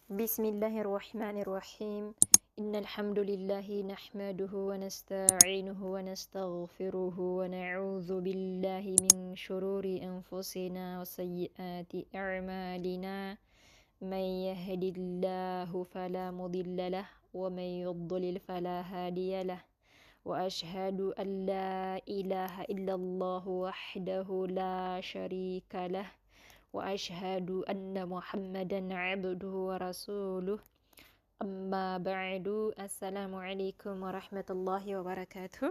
بسم الله الرحمن الرحيم إن الحمد لله نحمده ونستعينه ونستغفره ونعوذ بالله من شرور أنفسنا وسيئات أعمالنا من يهد الله فلا مضل له ومن يضلل فلا هادي له وأشهد أن لا إله إلا الله وحده لا شريك له وأشهد أن محمدا عبده ورسوله أما بعد السلام عليكم ورحمة الله وبركاته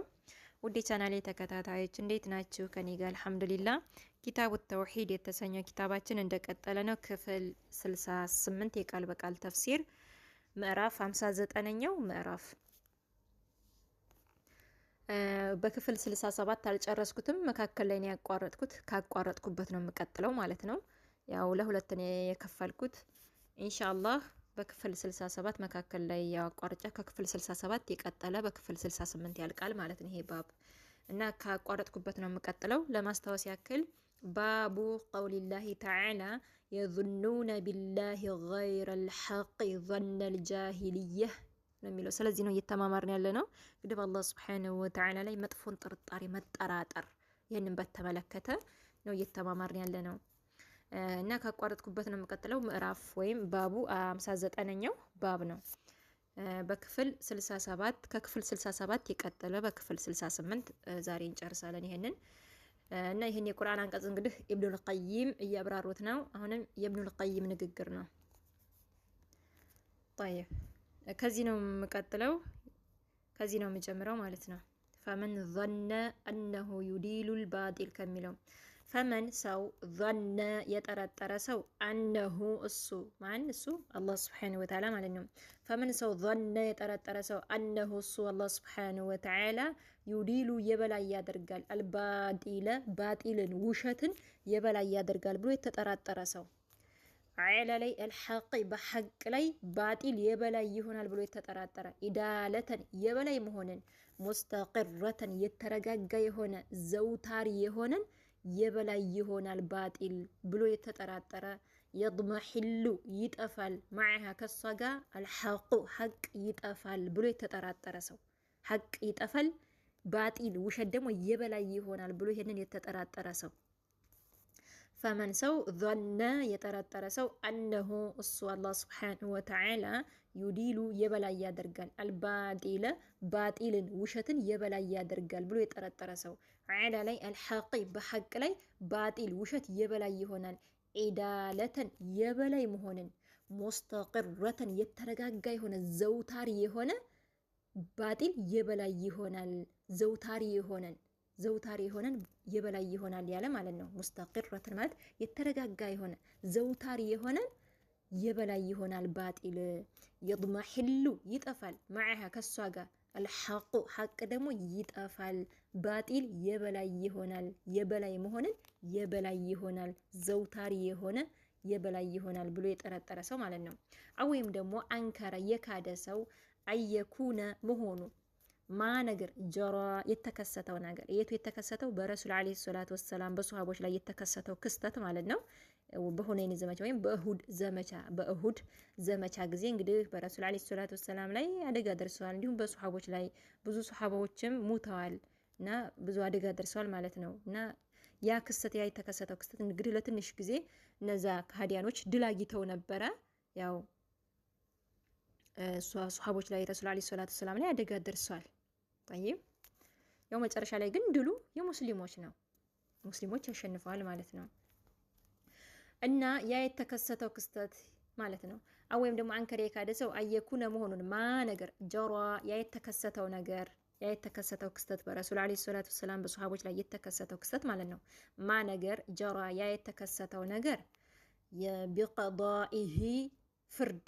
ውድ ቻናሌ ተከታታዮች እንዴት ናችሁ? ከኔ ጋር አልሐምዱሊላህ። ኪታቡ ተውሂድ የተሰኘው ኪታባችን እንደቀጠለ ነው። ክፍል 68 የቃል በቃል ተፍሲር ምዕራፍ 59ኛው ምዕራፍ በክፍል 67 አልጨረስኩትም። መካከል ላይ ነው ያቋረጥኩት። ካቋረጥኩበት ነው የምቀጥለው ማለት ነው። ያው ለሁለት ነው የከፈልኩት። ኢንሻአላህ በክፍል 67 መካከል ላይ ያቋርጫ ከክፍል 67 የቀጠለ በክፍል 68 ያልቃል ማለት ነው ይሄ ባብ እና ካቋረጥኩበት ነው የምቀጥለው። ለማስታወስ ያክል ባቡ ቀውሊላሂ ተዓላ የظنون بالله غير الحق ظن الجاهليه ነው የሚለው። ስለዚህ ነው እየተማማርን ያለ ነው። እንግዲህ በአላህ Subhanahu Wa Ta'ala ላይ መጥፎን ጥርጣሬ መጠራጠር ይሄንን በተመለከተ ነው እየተማማርን ያለ ነው እና ካቋረጥኩበት ነው የምቀጥለው። ምዕራፍ ወይም ባቡ 59ኛው ባብ ነው። በክፍል 67 ከክፍል 67 የቀጠለ በክፍል 68 ዛሬ እንጨርሳለን ይሄንን እና ይሄን የቁርአን አንቀጽ እንግዲህ ኢብኑል ቀይም እያብራሩት ነው። አሁንም የኢብኑል ቀይም ንግግር ነው። طيب ከዚህ ነው የምቀጥለው። ከዚህ ነው የምጀምረው ማለት ነው። فمن ظن أنه يديل الباطل ከሚለው ፈመን ሰው ظن የጠረጠረ ሰው አነሁ እሱ ማን እሱ አላህ Subhanahu Wa Ta'ala ማለት ነው። ፈመን ሰው ظن የጠረጠረ ሰው አነሁ እሱ አላህ Subhanahu Wa Ta'ala ዩዲሉ የበላይ ያደርጋል አልባጢለ ባጢልን ውሸትን የበላይ ያደርጋል ብሎ የተጠራጠረ ሰው አለ ላይ አልሐቅ በሐቅ ላይ ባጢል የበላይ ይሆናል ብሎ የተጠራጠረ ኢዳለተን የበላይ መሆንን ሙስተቅረተን የተረጋጋ የሆነ ዘውታሪ የሆነን የበላይ ይሆናል ባጢል ብሎ የተጠራጠረ የضمحሉ ይጠፋል ማዕሃ ከሷ ጋር አልሐቁ ሐቅ ይጠፋል ብሎ የተጠራጠረ ሰው ሐቅ ይጠፋል ባጢል ውሸት ደግሞ የበላይ ይሆናል ብሎ ይሄንን የተጠራጠረ ሰው ፈመን ሰው ظن የጠረጠረ ሰው አነሁ እሱ አላህ Subhanahu Wa Ta'ala ዩዲሉ የበላይ ያደርጋል አልባጢለ ባጢልን ውሸትን የበላይ ያደርጋል ብሎ የጠረጠረ ሰው አላ ላይ አልሐቂ በሐቅ ላይ ባጢል ውሸት የበላይ ይሆናል ኢዳለተን የበላይ መሆንን ሙስተቅረተን የተረጋጋ የሆነ ዘውታሪ የሆነ ባጢል የበላይ ይሆናል ዘውታሪ የሆነን የበላይ ይሆናል ያለ ማለት ነው። ሙስተቅረተን ማለት የተረጋጋ የሆነ ዘውታሪ የሆነን የበላይ ይሆናል ባጢል የضمحሉ ይጠፋል ማዕሃ ከሷ ጋር አልሐቁ ሐቅ ደግሞ ይጠፋል ባጢል የበላይ ይሆናል የበላይ መሆንን የበላይ ይሆናል ዘውታሪ የሆነ የበላይ ይሆናል ብሎ የጠረጠረ ሰው ማለት ነው። ወይም ደግሞ አንከረ የካደ ሰው አየኩነ መሆኑ ማ ነገር ጀራ የተከሰተው ነገር የቱ የተከሰተው በረሱል አለይሂ ሰላቱ ወሰላም በሱሐቦች ላይ የተከሰተው ክስተት ማለት ነው። በሁነይን ዘመቻ ወይም በእሁድ ዘመቻ ጊዜ እንግዲህ በረሱል አለይሂ ሰላቱ ወሰላም ላይ አደጋ ደርሷል። እንዲሁም በሱሐቦች ላይ ብዙ ሱሐቦችም ሞተዋል እና ብዙ አደጋ ደርሷል ማለት ነው። እና ያ ክስተት ያ የተከሰተው ክስተት እንግዲህ ለትንሽ ጊዜ እነዛ ከሃዲያኖች ድል አግኝተው ነበረ። ያው ሱሐቦች ላይ ረሱል አለይሂ ሰላቱ ወሰላም ላይ አደጋ ደርሷል። طيب ያው መጨረሻ ላይ ግን ድሉ የሙስሊሞች ነው። ሙስሊሞች ያሸንፈዋል ማለት ነው። እና ያ የተከሰተው ክስተት ማለት ነው። ወይም ደግሞ አንከረ የካደ ሰው አየኩነ መሆኑን ማ ነገር ጀራ ያ የተከሰተው ክስተት በረሱል አለይሂ ሰላቱ ወሰላም በሱሐቦች ላይ የተከሰተው ክስተት ማለት ነው። ማ ነገር ጀራ ያ የተከሰተው ነገር ቢቀዳኢሂ ፍርድ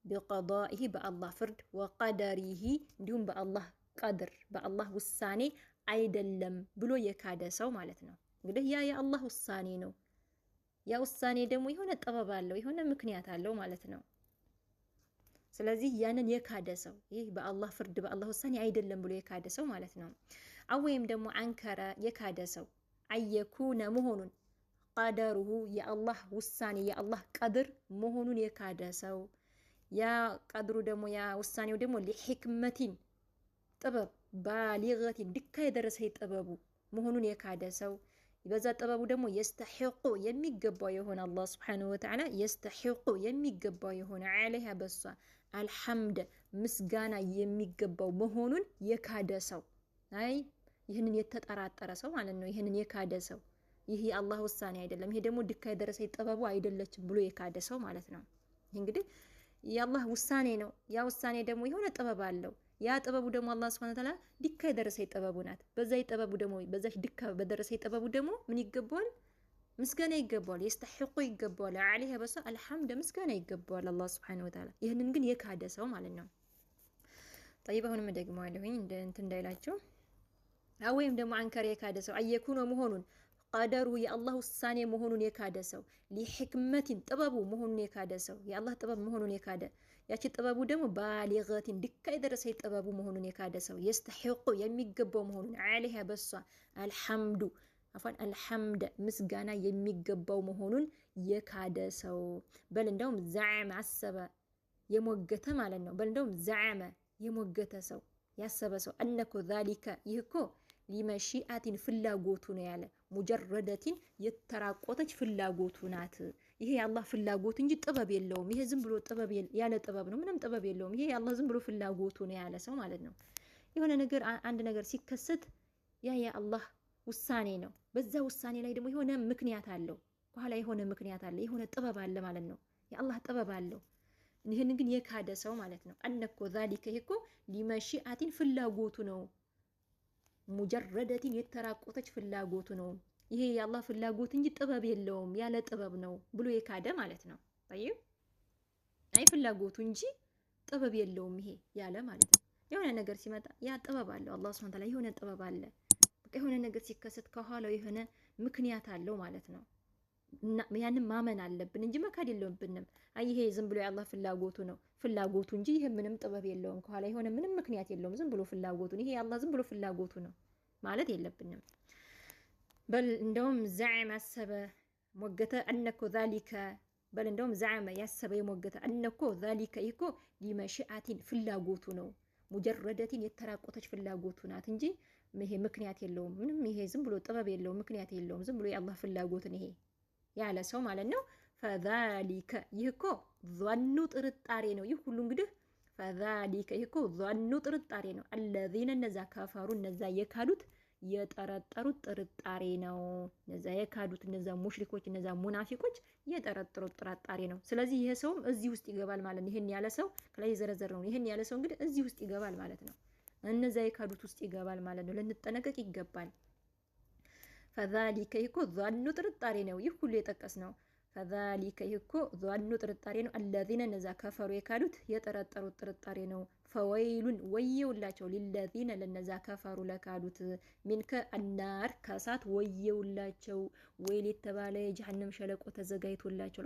ቢቀዳኢሂ በአላህ ፍርድ ወቀደሪሂ እንዲሁም በአላህ ቀድር በአላህ ውሳኔ አይደለም ብሎ የካደ ሰው ማለት ነው። እንግዲህ ያ የአላህ ውሳኔ ነው። ያ ውሳኔ ደግሞ የሆነ ጥበብ አለው የሆነ ምክንያት አለው ማለት ነው። ስለዚህ ያንን የካደ ሰው ይህ በአላህ ፍርድ በአላህ ውሳኔ አይደለም ብሎ የካደ ሰው ማለት ነው። ወይም ደግሞ አንከረ የካደ ሰው አየኩነ መሆኑን ቀደሩሁ የአላህ ውሳኔ የአላህ ቀድር መሆኑን የካደ ሰው ያ ቀድሩ ደግሞ ያ ውሳኔው ደግሞ ሊሕክመቲን ጥበብ ባሊገቲን ድካ የደረሰ ጥበቡ መሆኑን የካደ ሰው በዛ ጥበቡ ደግሞ የስተሒቁ የሚገባው የሆነ አላህ ስብሓነሁ ወተዓላ የስተሒቁ የሚገባው የሆነ ዐለይሃ በሷ አልሐምድ ምስጋና የሚገባው መሆኑን የካደ ሰው አይ ይህንን የተጠራጠረ ሰው ማለት ነው። ይህንን የካደ ሰው ይህ የአላህ ውሳኔ አይደለም፣ ይሄ ደግሞ ድካ የደረሰ ጥበቡ አይደለችም ብሎ የካደ ሰው ማለት ነው። ይህ እንግዲህ የአላህ ውሳኔ ነው። ያ ውሳኔ ደግሞ የሆነ ጥበብ አለው። ያ ጥበቡ ደግሞ አላህ Subhanahu Wa Ta'ala ድካ የደረሰ ጥበቡ ናት። በዛይ ጥበቡ ደግሞ በዛች ድካ በደረሰ ጥበቡ ደግሞ ምን ይገባዋል? ምስጋና ይገባዋል። የስተሒቁ ይገባዋል። ዐለይሃ በሷ አልሐምድ ምስጋና ይገባዋል አላህ Subhanahu Wa Ta'ala። ይህንን ግን የካደ ሰው ማለት ነው። طيب አሁንም ደግመዋለሁኝ እንትን እንዳይላቸው ወይም ደግሞ አንከር የካደ ሰው አየኩኖ መሆኑን ቀደሩ የአላህ ውሳኔ መሆኑን የካደ ሰው ሊሕክመቲን ጥበቡ መሆኑን የካደ ሰው የአላህ ጥበብ መሆኑን የካደ ያቺ ጥበቡ ደግሞ ባሊገቲን ድካ የደረሰ ጥበቡ መሆኑን የካደ ሰው የስተሒቁ የሚገባው መሆኑን ዐለይሃ በሷ አልሐምዱ አፋን አልሐምድ ምስጋና የሚገባው መሆኑን የካደ ሰው በል እንደውም ዘዐመ አሰበ የሞገተ ማለት ነው። በል እንደውም ዘዐመ የሞገተ ሰው ያሰበ ሰው አነኮ ዛሊከ ይህ እኮ ሊመሺአቲን ፍላጎቱ ነው ያለ ሙጀረደቲን የተራቆተች ፍላጎቱ ናት። ይሄ የአላህ ፍላጎት እንጂ ጥበብ የለውም። ይሄ ዝም ብሎ ጥበብ ያለ ጥበብ ነው፣ ምንም ጥበብ የለውም። ይሄ የአላህ ዝም ብሎ ፍላጎቱ ነው ያለ ሰው ማለት ነው። የሆነ ነገር አንድ ነገር ሲከሰት ያ የአላህ ውሳኔ ነው። በዛ ውሳኔ ላይ ደግሞ የሆነ ምክንያት አለው፣ በኋላ የሆነ ምክንያት አለ፣ የሆነ ጥበብ አለ ማለት ነው። የአላህ ጥበብ አለው። ይህን ግን የካደ ሰው ማለት ነው። አነኮ ዛሊከ ይሄ እኮ ሊመሺአቲን ፍላጎቱ ነው ሙጀረደቲን የተራቆተች ፍላጎቱ ነው። ይሄ የአላህ ፍላጎት እንጂ ጥበብ የለውም፣ ያለ ጥበብ ነው ብሎ የካደ ማለት ነው። طيب አይ ፍላጎቱ እንጂ ጥበብ የለውም ይሄ ያለ ማለት ነው። የሆነ ነገር ሲመጣ ያ ጥበብ አለው አላህ Subhanahu Wa Ta'ala የሆነ ጥበብ አለ። በቃ የሆነ ነገር ሲከሰት ከኋላው የሆነ ምክንያት አለው ማለት ነው። ያንን ማመን አለብን እንጂ መካድ የለብንም። አይ ይሄ ዝም ብሎ የአላህ ፍላጎቱ ነው ፍላጎቱ እንጂ ይሄ ምንም ጥበብ የለውም፣ ከኋላ የሆነ ምንም ምክንያት የለውም፣ ዝም ብሎ ፍላጎቱ ይሄ የአላህ ዝም ብሎ ፍላጎቱ ነው ማለት የለብንም። በል እንደውም ዘዐመ አሰበ ሞገተ አነኮ ዛሊከ በል እንደውም ዘዐመ ያሰበ የሞገተ አነኮ ዛሊከ ይኮ ሊመሺአቲን ፍላጎቱ ነው ሙጀረደቲን የተራቆተች ፍላጎቱ ናት እንጂ ይሄ ምክንያት የለውም፣ ምንም ይሄ ዝም ብሎ ጥበብ የለውም፣ ምክንያት የለውም፣ ዝም ብሎ የአላህ ፍላጎትን ይሄ ያለ ሰው ማለት ነው። ፈዛሊከ ይህ እኮ ظኑ ጥርጣሬ ነው። ይህ ሁሉ እንግዲህ ፈዛሊከ ይህ እኮ ظኑ ጥርጣሬ ነው። አለዚነ እነዛ ከፈሩ እነዛ የካዱት የጠረጠሩት ጥርጣሬ ነው። እነዛ የካዱት እነዛ ሙሽሪኮች እነዛ ሙናፊቆች የጠረጠሩት ጥርጣሬ ነው። ስለዚህ ይሄ ሰውም እዚህ ውስጥ ይገባል ማለት ነው። ይሄን ያለ ሰው ከላይ የዘረዘር ነው። ይሄን ያለ ሰው እንግዲህ እዚህ ውስጥ ይገባል ማለት ነው። እነዛ የካዱት ውስጥ ይገባል ማለት ነው። ልንጠነቀቅ ይገባል። ፈዛሊከ ይኮ ظኑ ጥርጣሬ ነው። ይህ ሁሉ የጠቀስ ነው። ፈዛሊከ ይኮ ظኑ ጥርጣሬ ነው። አለዚነ እነዛ ከፈሩ የካዱት የጠረጠሩት ጥርጣሬ ነው። ፈወይሉን ወየውላቸው ሊለዚነ ለነዛ ከፈሩ ለካዱት ሚንከ አናር ከሳት ወየውላቸው። ወይል የተባለ የጀሃነም ሸለቆ ተዘጋጅቶላቸው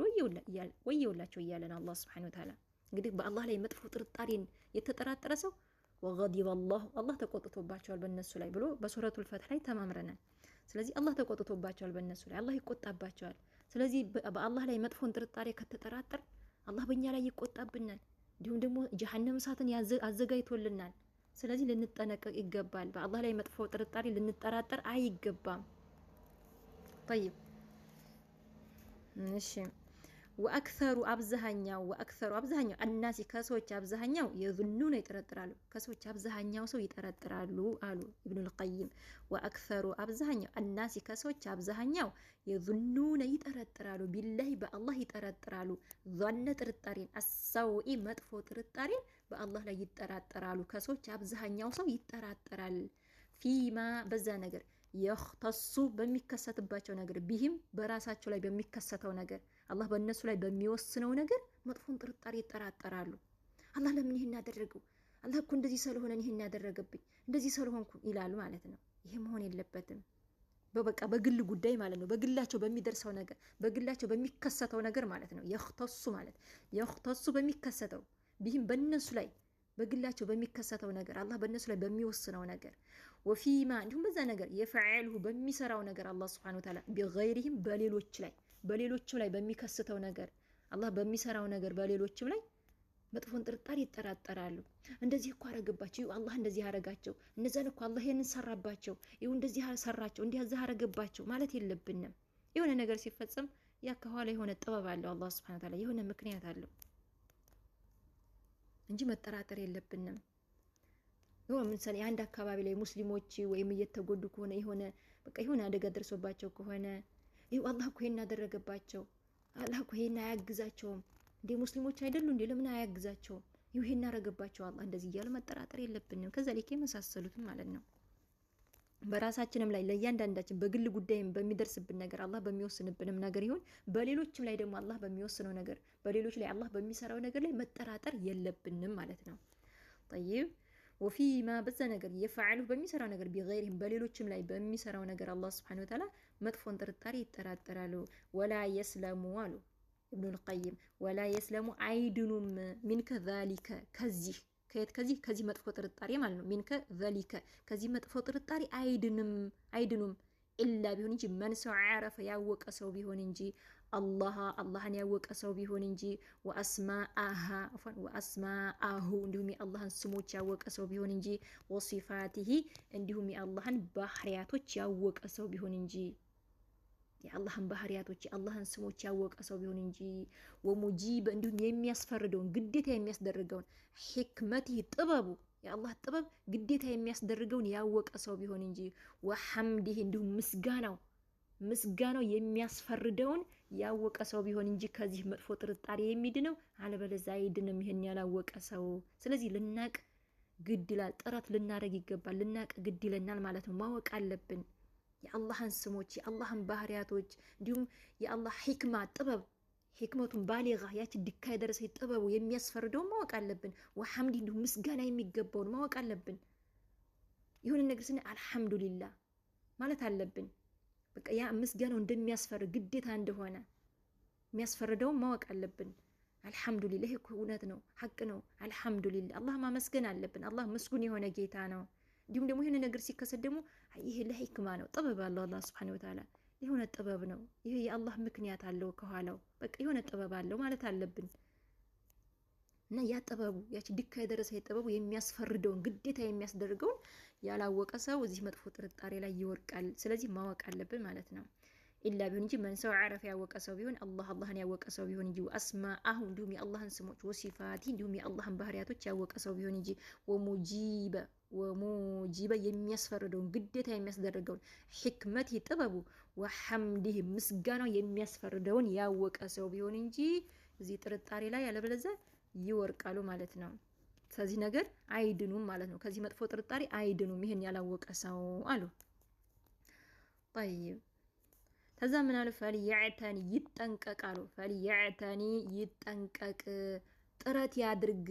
ወየውላቸው እያለን አላህ Subhanahu Wa Ta'ala እንግዲህ በአላህ ላይ መጥፎ ጥርጣሬን የተጠራጠረ ሰው ወገዲበ አላህ ተቆጥቶባቸዋል በእነሱ ላይ ብሎ በሱረቱል ፈትህ ላይ ተማምረናል። ስለዚህ አላህ ተቆጥቶባቸዋል በእነሱ ላይ አላህ ይቆጣባቸዋል። ስለዚህ በአላህ ላይ መጥፎን ጥርጣሬ ከተጠራጠር አላህ በእኛ ላይ ይቆጣብናል። እንዲሁም ደግሞ ጀሃነም እሳትን አዘጋጅቶልናል። ስለዚህ ልንጠነቀቅ ይገባል። በአላህ ላይ መጥፎ ጥርጣሬ ልንጠራጠር አይገባም። طيب እሺ ወአክሰሩ አብዛኛው አናሲ ከሰዎች አብዛኛው የዙኑነ ይጠረጥራሉ። ከሰዎች አብዛኛው ሰው ይጠረጥራሉ አሉ ኢብኑል ቀይም። ወአክሰሩ አብዛኛው አናሲ ከሰዎች አብዛኛው የዙኑነ ይጠረጥራሉ ቢላሂ በአላህ ይጠረጥራሉ። ظن ጥርጣሬን አሰውኢ መጥፎ ጥርጣሬን በአላህ ላይ ይጠራጠራሉ። ከሰዎች አብዛኛው ሰው ይጠራጠራል። ፊማ በዛ ነገር የኽተሱ በሚከሰትባቸው ነገር ቢህም በራሳቸው ላይ በሚከሰተው ነገር አላህ በእነሱ ላይ በሚወስነው ነገር መጥፎን ጥርጣሬ ይጠራጠራሉ። አላህ ለምን ይሄን ያደረገው? አላህ እኮ እንደዚህ ስለሆነ ይሄን ያደረገብኝ እንደዚህ ስለሆንኩ ይላሉ ማለት ነው። ይሄ መሆን የለበትም። በበቃ በግል ጉዳይ ማለት ነው። በግላቸው በሚደርሰው ነገር በግላቸው በሚከሰተው ነገር ማለት ነው። የኽተሱ ማለት የኽተሱ በሚከሰተው ቢህም በእነሱ ላይ በግላቸው በሚከሰተው ነገር አላህ በእነሱ ላይ በሚወስነው ነገር ወፊማ እንዲሁም በዛ ነገር የፈዓልሁ በሚሰራው ነገር አላህ ሱብሓነሁ ወተዓላ ቢገይሪሂም በሌሎችም ላይ በሚከስተው ነገር አላህ በሚሰራው ነገር በሌሎችም ላይ መጥፎን ጥርጣሬ ይጠራጠራሉ። እንደዚህ እኮ አረገባቸው፣ ይኸው አላህ እንደዚህ አረጋቸው፣ እነዛን እኮ አላህ ይሄንን ሰራባቸው፣ ይኸው እንደዚህ ሰራቸው፣ እንደዚህ አረገባቸው ማለት የለብንም። የሆነ ነገር ሲፈጸም ያ ከኋላ የሆነ ጥበብ አለው አላህ ሱብሓነሁ ወተዓላ የሆነ ምክንያት አለው እንጂ መጠራጠር የለብንም። ምሳሌ አንድ አካባቢ ላይ ሙስሊሞች ወይም እየተጎዱ ከሆነ የሆነ አደጋ ደርሶባቸው ከሆነ ይኸው አላህ እኮ ይሄን አደረገባቸው፣ አላህ እኮ ይሄን አያግዛቸውም እንዴ ሙስሊሞች አይደሉ እንዴ ለምን አያግዛቸውም? ይሄን አረገባቸው አላህ እንደዚህ እያለ መጠራጠር የለብንም። ከዛ ላይ የመሳሰሉትም ማለት ነው። በራሳችንም ላይ ለእያንዳንዳችን በግል ጉዳይም በሚደርስብን ነገር አላህ በሚወስንብንም ነገር ይሁን በሌሎችም ላይ ደግሞ አላህ በሚወስነው ነገር በሌሎች ላይ አላህ በሚሰራው ነገር ላይ መጠራጠር የለብንም ማለት ነው። ጠይብ ወፊማ በዛ ነገር የፈዓሉ በሚሰራው ነገር ቢገይሪሂም በሌሎችም ላይ በሚሰራው ነገር አላህ ሱብሓነሁ ወተዓላ መጥፎን ጥርጣሬ ይጠራጠራሉ። ወላ የስለሙ አሉ ኢብኑል ቀይም ወላ የስለሙ አይድኑም ሚንከ ዛሊከ ከዚህ መጥፎ ጥርጣሬ ማለት ነው። ሚንከ ዛሊከ ከዚህ መጥፎ ጥርጣሬ አይድኑም ኢላ ቢሆን እንጂ መን ሰው ዓረፈ ያወቀ ሰው ቢሆን እንጂ አላህን ያወቀ ሰው ቢሆን እንጂ ወአስማአሁ እንዲሁም የአላህን ስሞች ያወቀ ሰው ቢሆን እንጂ ወሲፋቲሂ እንዲሁም የአላህን ባህሪያቶች ያወቀ ሰው ቢሆን እንጂ የአላህን ባህሪያቶች የአላህን ስሞች ያወቀ ሰው ቢሆን እንጂ ወሙጂበ እንዲሁም የሚያስፈርደውን ግዴታ የሚያስደርገውን ሕክመቲሂ ጥበቡ የአላህ ጥበብ ግዴታ የሚያስደርገውን ያወቀ ሰው ቢሆን እንጂ ወሐምዲሂ እንዲሁም ምስጋናው የሚያስፈርደውን ያወቀ ሰው ቢሆን እንጂ ከዚህ መጥፎ ጥርጣሬ የሚድነው አለበለዚያ አይድንም ይሄን ያላወቀ ሰው። ስለዚህ ልናቅ ግድ ይላል፣ ጥረት ልናደርግ ይገባል። ልናቅ ግድ ይለናል ማለት ነው። ማወቅ አለብን የአላህን ስሞች የአላህን ባህሪያቶች እንዲሁም የአላህ ሕክማ ጥበብ ሕክመቱን ባሊጋ ያቺ ድካ የደረሰ ጥበቡ የሚያስፈርደውን ማወቅ አለብን። ወሐምዲ እንዲሁም ምስጋና የሚገባውን ማወቅ አለብን። የሆነ ነገር ስነ አልሐምዱሊላህ ማለት አለብን። በቃ ያ ምስጋናው እንደሚያስፈርድ ግዴታ እንደሆነ የሚያስፈርደውን ማወቅ አለብን። አልሐምዱሊላህ እኮ እውነት ነው፣ ሐቅ ነው። አልሐምዱሊላህ አላህ ማመስገን አለብን። አላህ ምስጉን የሆነ ጌታ ነው። እንዲሁም ደግሞ ይሄን ነገር ሲከሰት ደግሞ ይሄ ለሕክማ ነው፣ ጥበብ አለው አላህ ሱብሓነሁ ወተዓላ የሆነ ጥበብ ነው። ይሄ የአላህ ምክንያት አለው ከኋላው በቃ የሆነ ጥበብ አለው ማለት አለብን። እና ያ ጥበቡ ያቺ ድካ የደረሰ ጥበቡ የሚያስፈርደውን ግዴታ የሚያስደርገውን ያላወቀ ሰው እዚህ መጥፎ ጥርጣሬ ላይ ይወርቃል። ስለዚህ ማወቅ አለብን ማለት ነው። ኢላ ቢሆን እንጂ መን ሰው ዓረፈ ያወቀ ሰው ቢሆን አላህን ያወቀ ሰው ቢሆን እንጂ አስማአሁ እንዲሁም የአላህን ስሞች ወሲፋቲ እንዲሁም የአላህን ባህሪያቶች ያወቀ ሰው ቢሆን እንጂ ወሙጂበ የሚያስፈርደውን ግዴታ የሚያስደርገውን ሕክመት ጥበቡ ወሐምዲህ ምስጋናው የሚያስፈርደውን ያወቀ ሰው ቢሆን እንጂ እዚህ ጥርጣሬ ላይ ያለበለዚያ ይወርቃሉ ማለት ነው። ስለዚህ ነገር አይድኑም ማለት ነው። ከዚህ መጥፎ ጥርጣሬ አይድኑም ይሄን ያላወቀ ሰው አሉ። طيب ከዛ ምን አሉ? ፈልየዕተኒ ይጠንቀቃሉ። ፈልየዕተኒ ይጠንቀቅ ጥረት ያድርግ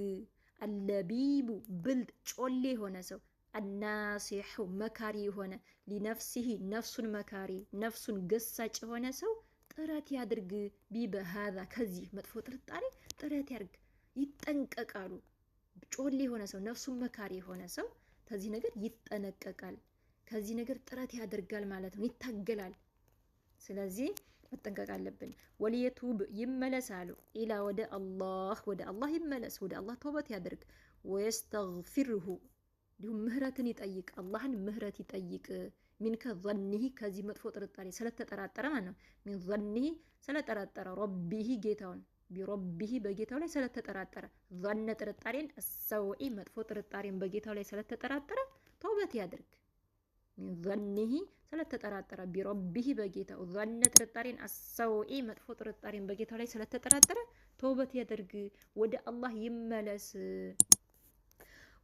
አለቢቡ ብልጥ ጮሌ የሆነ ሰው አናሲሑ መካሪ የሆነ ሊነፍሲሂ ነፍሱን መካሪ ነፍሱን ገሳጭ የሆነ ሰው ጥረት ያድርግ። ቢበሃዛ ከዚህ መጥፎ ጥርጣሬ ጥረት ያድርግ ይጠንቀቃሉ። ጮሌ የሆነ ሰው ነፍሱን መካሪ የሆነ ሰው ከዚህ ነገር ይጠነቀቃል። ከዚህ ነገር ጥረት ያደርጋል ማለት ነው፣ ይታገላል። ስለዚህ መጠንቀቅ አለብን። ወሊየቱብ ይመለሳሉ ኢላ ወደ አላህ ይመለስ፣ ወደ አላህ ተውበት ያደርግ። ወየስተግፊርሁ እንዲሁም ምህረትን ይጠይቅ፣ አላህን ምህረት ይጠይቅ። ሚንከ ظنህ ከዚህ መጥፎ ጥርጣሬ ስለተጠራጠረ ማለት ነው። ሚን ظنህ ስለጠራጠረ ረቢህ ጌታውን ቢረቢህ በጌታው ላይ ስለተጠራጠረ ظن ጥርጣሬን አሰውዒ መጥፎ ጥርጣሬን በጌታው ላይ ስለተጠራጠረ ተውበት ያደርግ። ሚን ظنህ ስለተጠራጠረ ቢረቢህ በጌታው ظن ጥርጣሬን አሰውዒ መጥፎ ጥርጣሬን በጌታው ላይ ስለተጠራጠረ ተውበት ያደርግ፣ ወደ አላህ ይመለስ።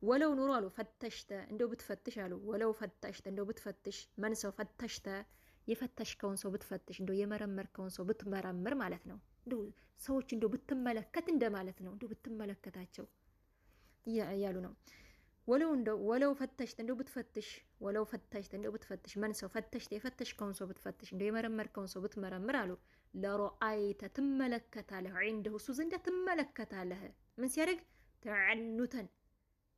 ወለው ኑሮ አሉ ፈተሽተ እንደው ብትፈትሽ አሉ ወለው ፈተሽተ እንደው ብትፈትሽ መን ሰው ፈተሽተ የፈተሽከውን ሰው ብትፈትሽ እንደው የመረመርከውን ሰው ብትመረምር ማለት ነው። እንደው ሰዎች እንደው ብትመለከት እንደማለት ነው። እንደው ብትመለከታቸው እያሉ ነው። ወለው ፈተሽተ እንደው ብትፈትሽ ወለው ፈተሽተ እንደው ብትፈትሽ መን ሰው ፈተሽተ የፈተሽከውን ሰው ብትፈትሽ እንደው የመረመርከውን ሰው ብትመረምር አሉ ለረአይተ ትመለከታለህ ዒንደሁ እሱ ዘንዳ ትመለከታለህ ምን ሲያደርግ ተዓኑተን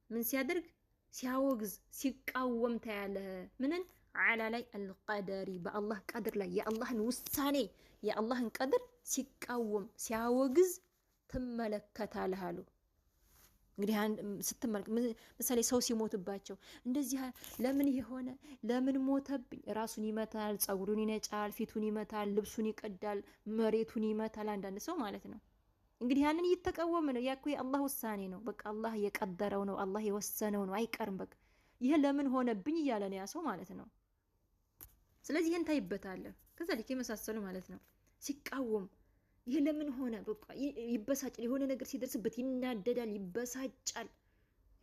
ምን ሲያደርግ ሲያወግዝ ሲቃወም ታያለህ። ምንን ዓላ ላይ አልቀደሪ በአላህ ቀድር ላይ የአላህን ውሳኔ የአላህን ቀድር ሲቃወም ሲያወግዝ ትመለከታለህ አሉ። እንግዲህ ስትመለክ ምሳሌ ሰው ሲሞትባቸው እንደዚህ ለምን ይሄ ሆነ ለምን ሞተብኝ፣ ራሱን ይመታል፣ ጸጉሩን ይነጫል፣ ፊቱን ይመታል፣ ልብሱን ይቀዳል፣ መሬቱን ይመታል። አንዳንድ ሰው ማለት ነው እንግዲህ ያንን እየተቃወመ ነው። ያኮ የአላህ ውሳኔ ነው። በቃ አላህ የቀደረው ነው፣ አላህ የወሰነው ነው፣ አይቀርም። በቃ ይሄ ለምን ሆነብኝ እያለ ነው ያ ሰው ማለት ነው። ስለዚህ ይሄን ታይበታለህ። ከዛ ልክ የመሳሰሉ ማለት ነው ሲቃወም ይሄ ለምን ሆነ በቃ ይበሳጫል። የሆነ ነገር ሲደርስበት ይናደዳል፣ ይበሳጫል።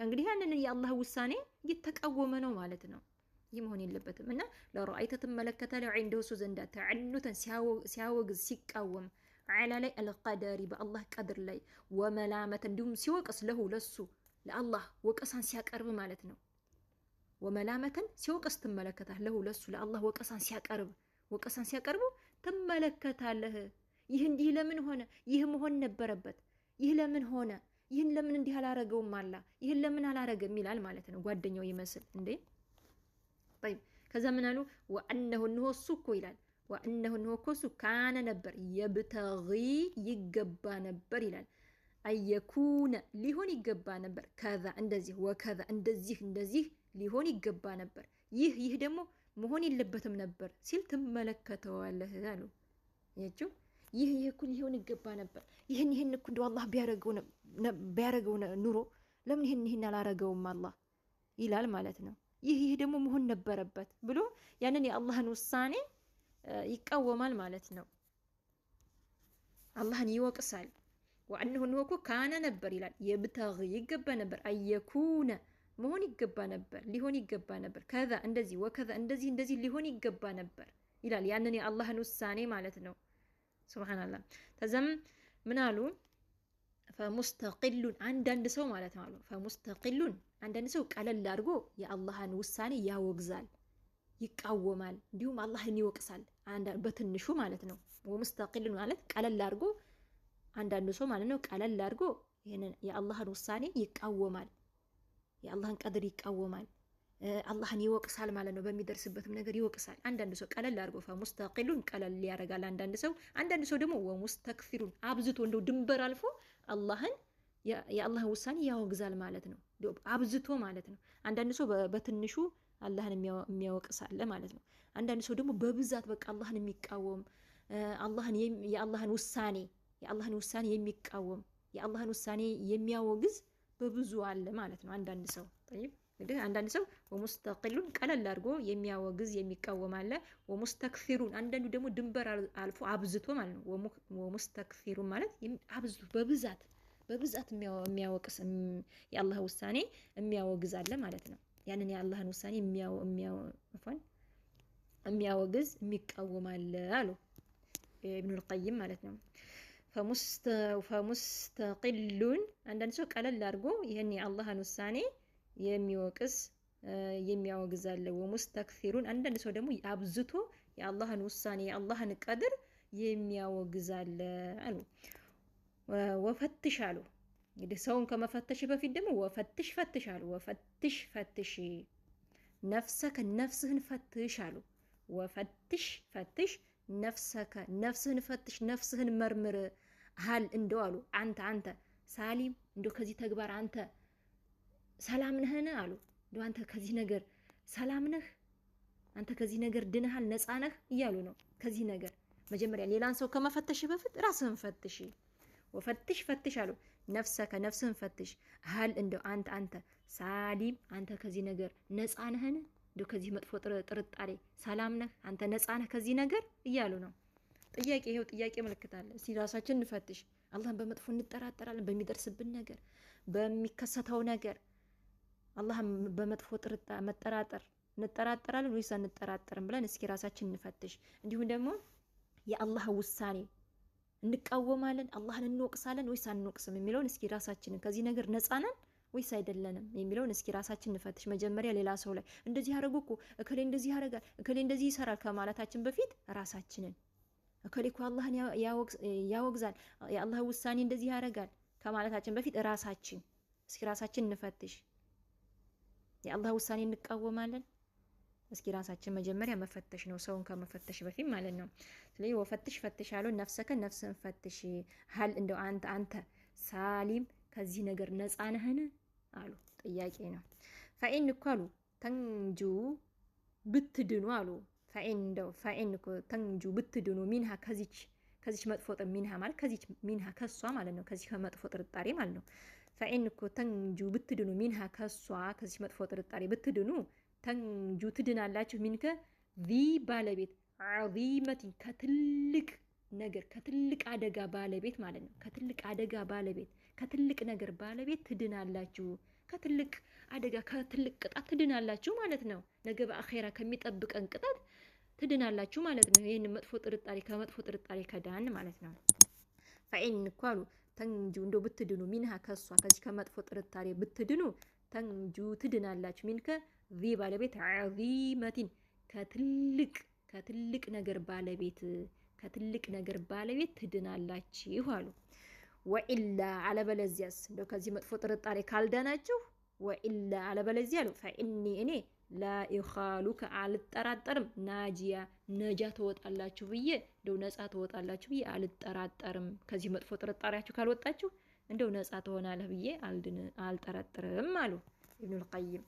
እንግዲህ ያንን የአላህ ውሳኔ እየተቃወመ ነው ማለት ነው። ይህ መሆን የለበትም እና ለረአይተ ትመለከታለህ ዐንደሁ እሱ ዘንዳ ተዐኑተን ሲያወግዝ ሲቃወም ዓላ ላይ አልቀደሪ በአላህ ቀድር ላይ ወመላመት እንዲሁም ሲወቅስ ለሁ ለሱ ለአላህ ወቀሳን ሲያቀርብ ማለት ነው። ወመላመተን ሲወቅስ ትመለከታለህ ለሁ ለሱ ለአላህ ወቀሳን ሲያቀርቡ ትመለከታለህ። ይህ እንዲህ ለምን ሆነ? ይህ መሆን ነበረበት። ይህ ለምን ሆነ? ይህን ለምን እንዲህ አላረገውም? አላ ይህን ለምን አላረገም ይላል ማለት ነው። ጓደኛው ይመስል እንዴ طيب ከዛ ምን አሉ? ወአነሁ እንሆ እሱ እኮ ይላል ወአነሁ እንሆ እኮ እሱ ካነ ነበር የብተጊ ይገባ ነበር ይላል። አየኩነ ሊሆን ይገባ ነበር ከዛ እንደዚህ ወከዛ እንደዚህ ሊሆን ይገባ ነበር። ይህ ደግሞ መሆን የለበትም ነበር ሲል ትመለከተዋለህ አሉ። ያችሁ ይህ እኮ ሊሆን ይገባ ነበር። ይህን እኮ እንደው አላህ ቢያረገው ኑሮ ለምን ይህን አላረገውም አላህ ይላል ማለት ነው። ይህ ደግሞ መሆን ነበረበት ብሎ ያንን የአላህን ውሳኔ ይቃወማል ማለት ነው። አላህን ይወቅሳል። ወአንሁ ነው እኮ ካነ ነበር ይላል የብተጊ ይገባ ነበር አየኩነ መሆን ይገባ ነበር ሊሆን ይገባ ነበር ከዛ እንደዚህ ወከዛ እንደዚህ ሊሆን ይገባ ነበር ይላል ያንን የአላህን ውሳኔ ማለት ነው። ሱብሃንአላህ ተዘም ምን አሉ? ፈሙስተቂሉን አንዳንድ ሰው ማለት ነው አሉ ፈሙስተቂሉን አንዳንድ ሰው ቀለል አድርጎ የአላህን ውሳኔ ያወግዛል፣ ይቃወማል፣ እንዲሁም አላህን ይወቅሳል በትንሹ ማለት ነው። ወሙስተቂሉን ማለት ቀለል አድርጎ አንዳንድ ሰው ማለት ነው ቀለል አድርጎ ይሄንን የአላህን ውሳኔ ይቃወማል፣ የአላህን ቀድር ይቃወማል፣ አላህን ይወቅሳል ማለት ነው። በሚደርስበትም ነገር ይወቅሳል። አንዳንድ ሰው ቀለል አድርጎ ፈሙስተቂሉን ቀለል ያደርጋል አንዳንድ ሰው ደግሞ ወሙስተክፊሩን አብዝቶ እንደው ድንበር አልፎ አላህን የአላህን ውሳኔ ያወግዛል ማለት ነው። አብዝቶ ማለት ነው። አንዳንድ ሰው በትንሹ አላህን የሚያወቅሳል ማለት ነው። አንዳንድ ሰው ደግሞ በብዛት በቃ አላህን የሚቃወም የአላህን ውሳኔ የሚቃወም የአላህን ውሳኔ የሚያወግዝ በብዙ አለ ማለት ነው። አንዳንድ ሰው እንግዲህ አንዳንድ ሰው ወሙስተቂሉን ቀለል አድርጎ የሚያወግዝ የሚቃወም አለ። ወሙስተክፊሩን አንዳንዱ ደግሞ ድንበር አልፎ አብዝቶ ማለት ነው። ወሙስተክፊሩን ማለት አብዝቶ በብዛት የሚያወቅስ የአላህ ውሳኔ የሚያወግዝ አለ ማለት ነው። ያንን የአላህን ውሳኔ የሚያወግዝ የሚቃወም አለ አሉ ኢብኑል ቀይም ማለት ነው። ፈሙስተቂሉን አንዳንድ ሰው ቀለል አድርጎ ይህን የአላህን ውሳኔ የሚወቅስ የሚያወግዝ አለ። ወሙስተክፊሩን አንዳንድ ሰው ደግሞ አብዝቶ የአላህን ውሳኔ የአላህን ቀድር የሚያወግዝ አለ አሉ። ወፈትሽ አሉ እንግዲህ ሰውን ከመፈተሽ በፊት ደግሞ ፈትሽ አሉ። ፈትሽ ነፍሰከ ነፍስህን ፈትሽ አሉ። ፈትሽ ነፍሰከ ነፍስህን ፈትሽ ነፍስህን መርምር። ሀል እንደው አሉ አንተ ሳሊም እንደው ከዚህ ተግባር አንተ ሰላም ነህን አሉ። እንደው አንተ ከዚህ ነገር ሰላም ነህ? አንተ ከዚህ ነገር ድነሃል ነፃ ነህ እያሉ ነው። ከዚህ ነገር መጀመሪያ ሌላን ሰው ከመፈተሽ በፊት ራስህን ፈትሽ። ፈትሽ አሉ ነፍሰከ ነፍስህን ፈትሽ። ሀል እንደው አንተ ሳሊም አንተ ከዚህ ነገር ነፃ ነህን? እንደው ከዚህ መጥፎ ጥርጣሬ ሰላም ነህ? አንተ ነፃ ነህ ከዚህ ነገር እያሉ ነው። ጥያቄ ይሄው ጥያቄ ምልክት አለ። እስቲ ራሳችን እንፈትሽ። አላህን በመጥፎ እንጠራጠራለን? በሚደርስብን ነገር በሚከሰተው ነገር አላህን በመጥፎ መጠራጠር እንጠራጠራለን ወይስ አንጠራጠርም ብለን እስኪ ራሳችን እንፈትሽ። እንዲሁም ደግሞ የአላህ ውሳኔ እንቃወማለን፣ አላህን እንወቅሳለን ወይስ አንወቅስም የሚለውን እስኪ ራሳችንን ከዚህ ነገር ነፃ ነን ወይስ አይደለንም የሚለውን እስኪ ራሳችን እንፈትሽ። መጀመሪያ ሌላ ሰው ላይ እንደዚህ ያደረጉ እኮ እከሌ እንደዚህ ያደርጋል እከሌ እንደዚህ ይሰራል ከማለታችን በፊት ራሳችንን እከሌ እኮ አላህን ያወግዛል የአላህ ውሳኔ እንደዚህ ያደርጋል ከማለታችን በፊት ራሳችን እስኪ ራሳችን እንፈትሽ። የአላህ ውሳኔ እንቃወማለን? እስኪ ራሳችን መጀመሪያ መፈተሽ ነው፣ ሰውን ከመፈተሽ በፊት ማለት ነው። ስለዚህ ወፈትሽ ፈትሽ አሉ ነፍሰከ ነፍስን ፈትሽ ሀል እንደው አንተ ሳሊም ከዚህ ነገር ነፃ ነህን አሉ። ጥያቄ ነው። ፈኢን እኮ አሉ ተንጁ ብትድኑ አሉ። ፈኢን እንደው ፈኢን እኮ ተንጁ ብትድኑ ሚንሃ ከዚች መጥፎ ሚንሃ ማለት ከዚች ሚንሃ ከሷ ማለት ነው። ከዚህ ከመጥፎ ጥርጣሬ ማለት ነው። ፈኢን እኮ ተንጁ ብትድኑ ሚንሃ ከሷ ከዚች መጥፎ ጥርጣሬ ብትድኑ ተንጁ ትድናላችሁ። ሚንከ ዚ ባለቤት ዐዚመቲን ከትልቅ ነገር ከትልቅ አደጋ ባለቤት ማለት ነው። ከትልቅ አደጋ ባለቤት ከትልቅ ነገር ባለቤት ትድናላችሁ። ከትልቅ አደጋ ከትልቅ ቅጣት ትድናላችሁ ማለት ነው። ነገ በአኼራ ከሚጠብቀን ቅጣት ትድናላችሁ ማለት ነው። ይህን መጥፎ ጥርጣሬ ከመጥፎ ጥርጣሬ ከዳን ማለት ነው። ፈኢን እኮ አሉ ተንጁ እንደው ብትድኑ ሚንሃ ከሷ ከዚህ ከመጥፎ ጥርጣሬ ብትድኑ ተንጁ ትድናላችሁ። ሚንከ ዚ ባለቤት ዐዚመቲን ከትልቅ ነገር ባለቤት ከትልቅ ነገር ባለቤት ትድናላችሁ አሉ። ወኢላ አለበለዚያስ እንደው ከዚህ መጥፎ ጥርጣሬ ካልዳናችሁ ወኢላ አለበለዚያ አሉ ፈኢኒ እኔ ላኢኻሉከ አልጠራጠርም ናጂያ ነጃ ትወጣላችሁ ብዬ እንደው ነፃ ትወጣላችሁ ብዬ አልጠራጠርም። ከዚህ መጥፎ ጥርጣሬያችሁ ካልወጣችሁ እንደው ነፃ ትሆናለህ ብዬ አልጠረጥርም አሉ ኢብኑል ቀይም።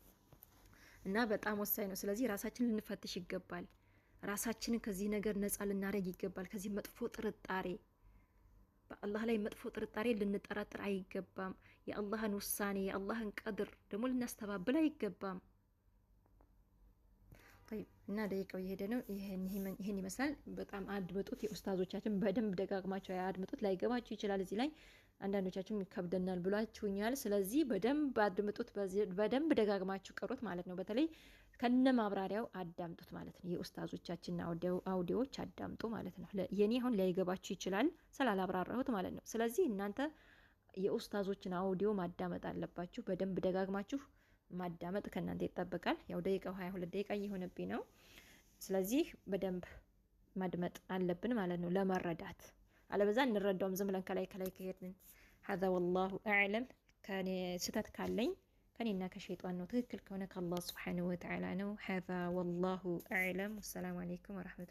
እና በጣም ወሳኝ ነው። ስለዚህ ራሳችንን ልንፈትሽ ይገባል። ራሳችንን ከዚህ ነገር ነፃ ልናደርግ ይገባል። ከዚህ መጥፎ ጥርጣሬ በአላህ ላይ መጥፎ ጥርጣሬ ልንጠራጥር አይገባም። የአላህን ውሳኔ የአላህን ቀድር ደግሞ ልናስተባብል አይገባም። እና ደቂቃው እየሄደ ነው። ይህን ይመስላል። በጣም አድምጡት። የኡስታዞቻችን በደንብ ደጋግማቸው አድምጡት። ላይገባችሁ ይችላል። እዚህ ላይ አንዳንዶቻችን ይከብደናል ብሏችሁኛል። ስለዚህ በደንብ አድምጡት፣ በደንብ ደጋግማችሁ ቀሩት ማለት ነው። በተለይ ከነ ማብራሪያው አዳምጡት ማለት ነው። የኡስታዞቻችን አውዲዮዎች አዳምጡ ማለት ነው። የኔ አሁን ላይገባችሁ ይችላል ስላላብራራሁት ማለት ነው። ስለዚህ እናንተ የኡስታዞችን አውዲዮ ማዳመጥ አለባችሁ። በደንብ ደጋግማችሁ ማዳመጥ ከእናንተ ይጠበቃል። ያው ደቂቃው 22 ደቂቃ እየሆነብኝ ነው። ስለዚህ በደንብ ማድመጥ አለብን ማለት ነው ለመረዳት። አለበዛ እንረዳውም ዝም ብለን ከላይ ከሄድን። ሀዛ ወላሁ አዕለም። ከኔ ስህተት ካለኝ ከኔና ከሸይጣን ነው፣ ትክክል ከሆነ ከአላህ ሱብሓነሁ ወተዓላ ነው። ሀዛ ወላሁ አዕለም። ወሰላሙ አለይኩም ወረሕመቱላህ